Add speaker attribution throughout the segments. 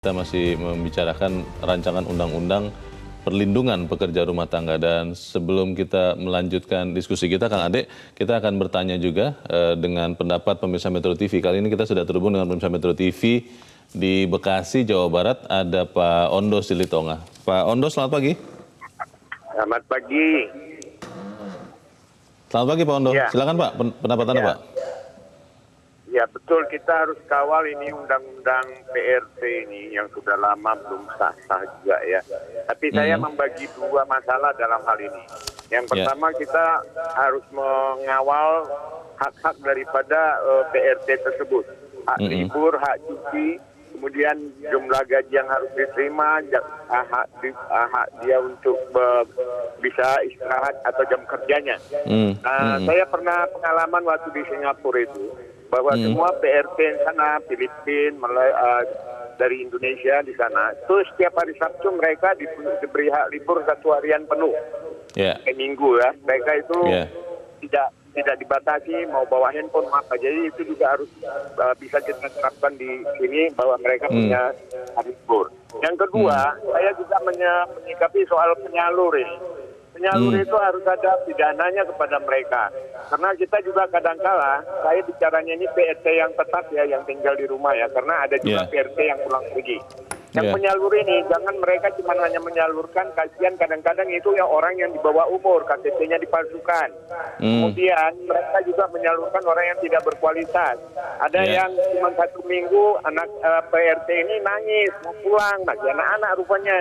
Speaker 1: Kita masih membicarakan rancangan undang-undang perlindungan pekerja rumah tangga, dan sebelum kita melanjutkan diskusi kita, Kang Ade, kita akan bertanya juga dengan pendapat pemirsa Metro TV. Kali ini kita sudah terhubung dengan pemirsa Metro TV di Bekasi, Jawa Barat. Ada Pak Ondo Silitonga. Pak Ondo, selamat pagi.
Speaker 2: Selamat pagi.
Speaker 1: Selamat pagi Pak Ondo.
Speaker 2: Ya.
Speaker 1: Silakan Pak, pendapat Anda Pak.
Speaker 2: Ya betul, kita harus kawal ini undang-undang PRT ini yang sudah lama belum sah-sah juga ya. Tapi saya membagi dua masalah dalam hal ini. Yang pertama, kita harus mengawal hak-hak daripada PRT tersebut. Hak libur, hak cuti, kemudian jumlah gaji yang harus diterima, hak dia untuk bisa istirahat atau jam kerjanya. Saya pernah pengalaman waktu di Singapura itu, bahwa semua PRT di sana, Filipina, dari Indonesia di sana, itu setiap hari Sabtu mereka diberi hak libur 1 harian penuh. Minggu ya, mereka itu tidak dibatasi mau bawa handphone apa. Jadi itu juga harus bisa kita terapkan di sini bahwa mereka punya hak libur. Yang kedua, saya juga menyikapi soal penyalur ini. Penyalur itu harus ada pidananya kepada mereka. Karena kita juga kadangkala, saya bicaranya ini PRT yang tetap ya, yang tinggal di rumah ya. Karena ada juga PRT yang pulang pergi. Yang penyalur ini, jangan mereka cuma hanya menyalurkan, kasihan kadang-kadang itu yang orang yang di bawah umur, KTP-nya dipalsukan. Kemudian mereka juga menyalurkan orang yang tidak berkualitas. Ada yang cuma 1 minggu, anak PRT ini nangis, mau pulang, masih anak-anak rupanya.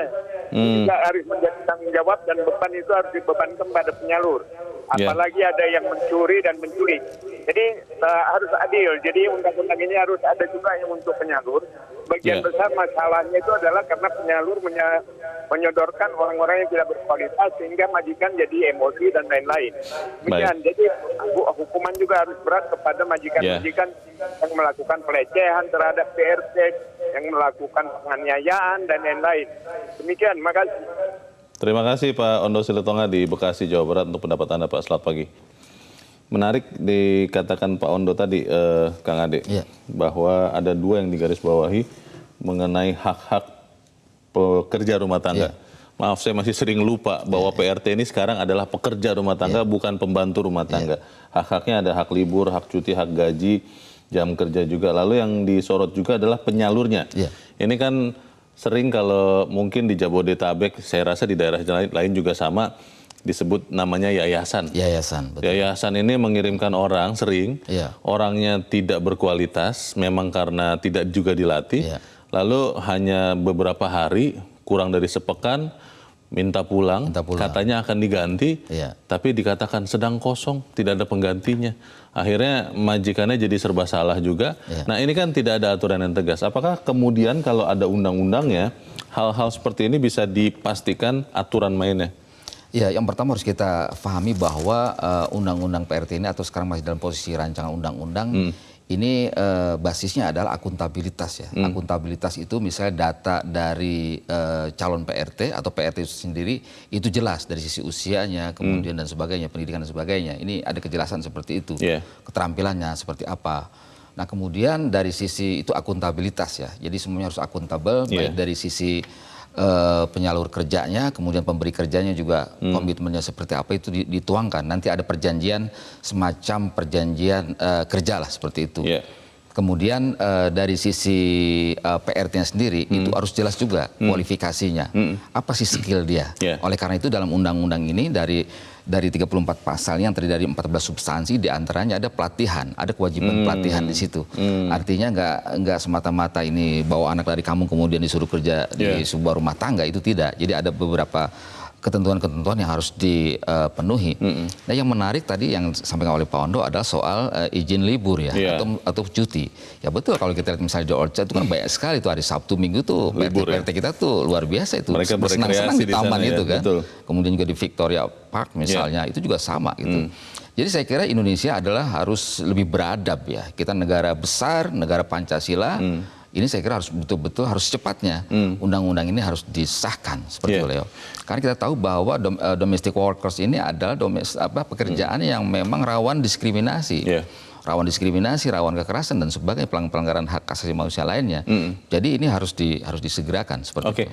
Speaker 2: Juga harus menjadi tanggung jawab, dan beban itu harus dibebankan pada penyalur. Apalagi ada yang mencuri dan menculik. Jadi harus adil. Jadi undang-undang ini harus ada juga yang untuk penyalur. Bagian besar masalahnya itu adalah karena penyalur menyodorkan orang-orang yang tidak berkualitas sehingga majikan jadi emosi dan lain-lain. Demikian. Jadi hukuman juga harus berat kepada majikan-majikan yang melakukan pelecehan terhadap PRT, yang melakukan penganiayaan dan lain-lain. Demikian. Makasih.
Speaker 1: Terima kasih Pak Ondo Silitonga di Bekasi, Jawa Barat untuk pendapat Anda Pak. Selamat pagi. Menarik dikatakan Pak Ondo tadi, Kang Ade, bahwa ada dua yang digarisbawahi mengenai hak-hak pekerja rumah tangga. Maaf, saya masih sering lupa bahwa PRT ini sekarang adalah pekerja rumah tangga, bukan pembantu rumah tangga. Hak-haknya ada hak libur, hak cuti, hak gaji, jam kerja juga. Lalu yang disorot juga adalah penyalurnya. Ini kan sering kalau mungkin di Jabodetabek, saya rasa di daerah lain juga sama, disebut namanya yayasan.
Speaker 3: Betul.
Speaker 1: Yayasan ini mengirimkan orang sering, orangnya tidak berkualitas, memang karena tidak juga dilatih, lalu hanya beberapa hari, kurang dari sepekan, minta pulang, katanya akan diganti, tapi dikatakan sedang kosong, tidak ada penggantinya. Akhirnya majikannya jadi serba salah juga. Nah ini kan tidak ada aturan yang tegas. Apakah kemudian kalau ada undang-undangnya, hal-hal seperti ini bisa dipastikan aturan mainnya?
Speaker 3: Ya, yang pertama harus kita pahami bahwa undang-undang PRT ini atau sekarang masih dalam posisi rancangan undang-undang, ini basisnya adalah akuntabilitas ya. Akuntabilitas itu misalnya data dari calon PRT atau PRT itu sendiri itu jelas dari sisi usianya, kemudian dan sebagainya, pendidikan dan sebagainya. Ini ada kejelasan seperti itu, keterampilannya seperti apa. Nah kemudian dari sisi itu akuntabilitas ya. Jadi semuanya harus akuntabel, baik dari sisi penyalur kerjanya, kemudian pemberi kerjanya juga komitmennya seperti apa itu dituangkan. Nanti ada perjanjian, semacam perjanjian kerja lah seperti itu. Kemudian dari sisi PRT-nya sendiri itu harus jelas juga kualifikasinya. Apa sih skill dia? Oleh karena itu dalam undang-undang ini dari 34 pasalnya yang terdiri dari 14 substansi, diantaranya ada pelatihan, ada kewajiban pelatihan di situ. Artinya nggak semata-mata ini bawa anak dari kampung kemudian disuruh kerja di sebuah rumah tangga, itu tidak. Jadi ada beberapa ketentuan-ketentuan yang harus dipenuhi. Nah yang menarik tadi yang disampaikan oleh Pak Ondo adalah soal izin libur ya, atau cuti. Ya betul, kalau kita lihat misalnya di Orchard itu kan banyak sekali tuh hari Sabtu Minggu tuh PRT kita tuh luar biasa itu.
Speaker 1: Mereka
Speaker 3: bersenang-senang di taman itu kan.
Speaker 1: Betul.
Speaker 3: Kemudian juga di Victoria Park misalnya itu juga sama gitu. Jadi saya kira Indonesia adalah harus lebih beradab ya. Kita negara besar, negara Pancasila. Ini saya kira harus betul-betul harus secepatnya undang-undang ini harus disahkan seperti itu, Leo. Karena kita tahu bahwa domestic workers ini adalah pekerjaan yang memang rawan diskriminasi. rawan diskriminasi, rawan kekerasan dan sebagainya pelanggaran hak asasi manusia lainnya. Jadi ini harus disegerakan seperti itu.